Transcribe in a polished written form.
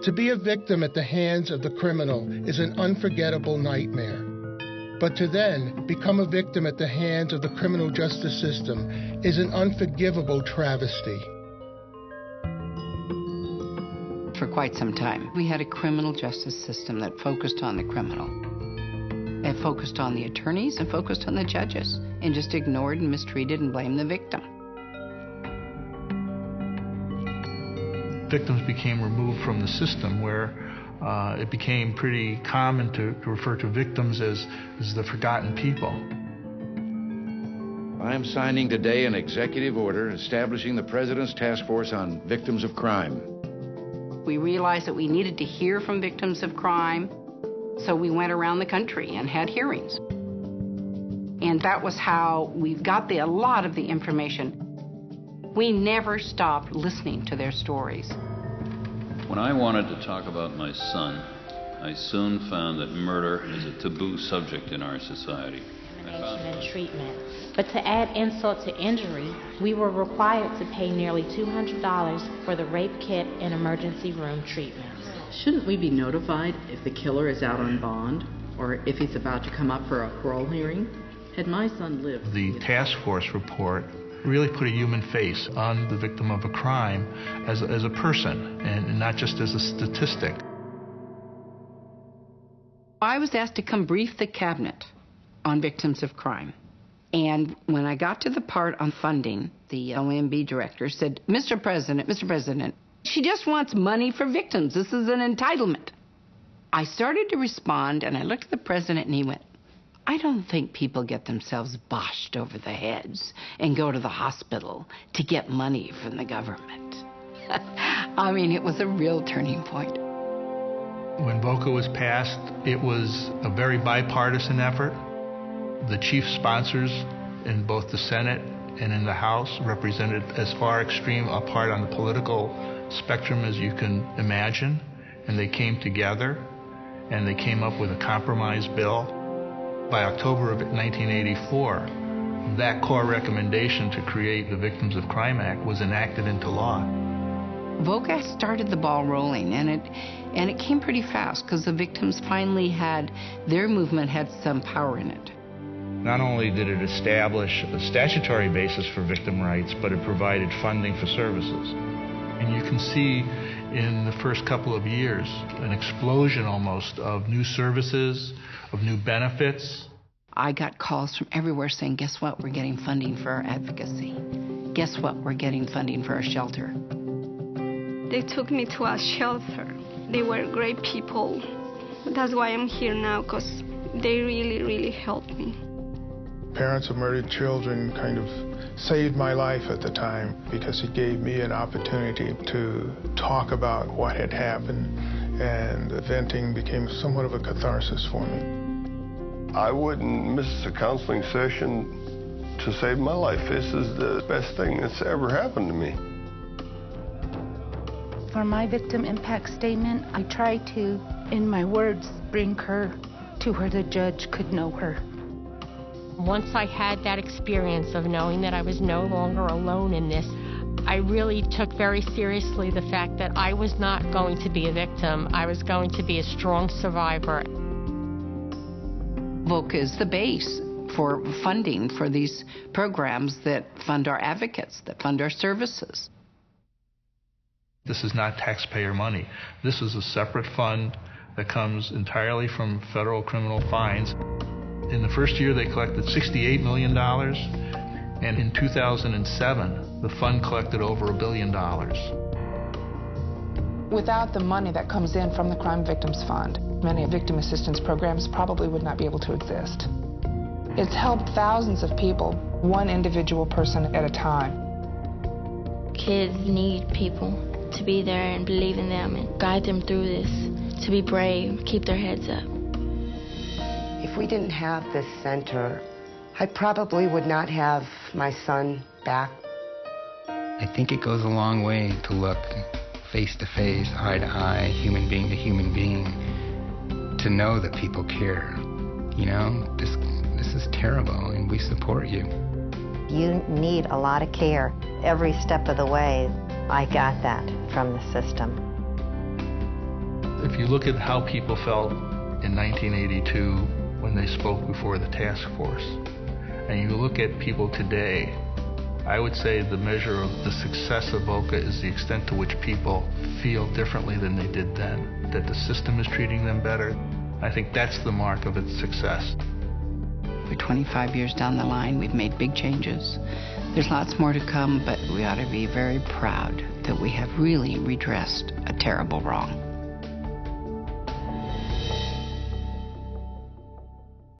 To be a victim at the hands of the criminal is an unforgettable nightmare. But to then become a victim at the hands of the criminal justice system is an unforgivable travesty. For quite some time, we had a criminal justice system that focused on the criminal. It focused on the attorneys and focused on the judges and just ignored and mistreated and blamed the victim. Victims became removed from the system where it became pretty common to refer to victims as the forgotten people. I am signing today an executive order establishing the President's Task Force on Victims of Crime. We realized that we needed to hear from victims of crime, so we went around the country and had hearings. And that was how we got a lot of the information. We never stopped listening to their stories. When I wanted to talk about my son, I soon found that murder is a taboo subject in our society. And treatment. But to add insult to injury, we were required to pay nearly $200 for the rape kit and emergency room treatment. Shouldn't we be notified if the killer is out on bond or if he's about to come up for a parole hearing? Had my son lived... The task force report really put a human face on the victim of a crime as a person and not just as a statistic. I was asked to come brief the cabinet on victims of crime. And when I got to the part on funding, the OMB director said, Mr. President, she just wants money for victims. This is an entitlement. I started to respond, and I looked at the president, and he went, I don't think people get themselves boshed over the heads and go to the hospital to get money from the government. I mean, it was a real turning point. When VOCA was passed, it was a very bipartisan effort. The chief sponsors in both the Senate and in the House represented as far extreme apart on the political spectrum as you can imagine, and they came together and they came up with a compromise bill. By October of 1984, that core recommendation to create the Victims of Crime Act was enacted into law. VOCA started the ball rolling, and it came pretty fast because the victims finally had, their movement had some power in it. Not only did it establish a statutory basis for victim rights, but it provided funding for services. And you can see in the first couple of years an explosion almost of new services, of new benefits. I got calls from everywhere saying, guess what, we're getting funding for our advocacy. Guess what, we're getting funding for our shelter. They took me to a shelter. They were great people. That's why I'm here now, because they really, really helped me. Parents of murdered children kind of saved my life at the time because it gave me an opportunity to talk about what had happened, and the venting became somewhat of a catharsis for me. I wouldn't miss a counseling session to save my life. This is the best thing that's ever happened to me. For my victim impact statement, I try to, in my words, bring her to where the judge could know her. Once I had that experience of knowing that I was no longer alone in this, I really took very seriously the fact that I was not going to be a victim. I was going to be a strong survivor. VOCA is the base for funding for these programs that fund our advocates, that fund our services. This is not taxpayer money. This is a separate fund that comes entirely from federal criminal fines. In the first year, they collected $68 million, and in 2007, the fund collected over $1 billion. Without the money that comes in from the Crime Victims Fund, many victim assistance programs probably would not be able to exist. It's helped thousands of people, one individual person at a time. Kids need people to be there and believe in them and guide them through this, to be brave, keep their heads up. If we didn't have this center, I probably would not have my son back. I think it goes a long way to look face to face, eye to eye, human being to human being, to know that people care. You know, this is terrible, and we support you. You need a lot of care every step of the way. I got that from the system. If you look at how people felt in 1982 when they spoke before the task force, and you look at people today, I would say the measure of the success of VOCA is the extent to which people feel differently than they did then, that the system is treating them better. I think that's the mark of its success. We're 25 years down the line, we've made big changes. There's lots more to come, but we ought to be very proud that we have really redressed a terrible wrong.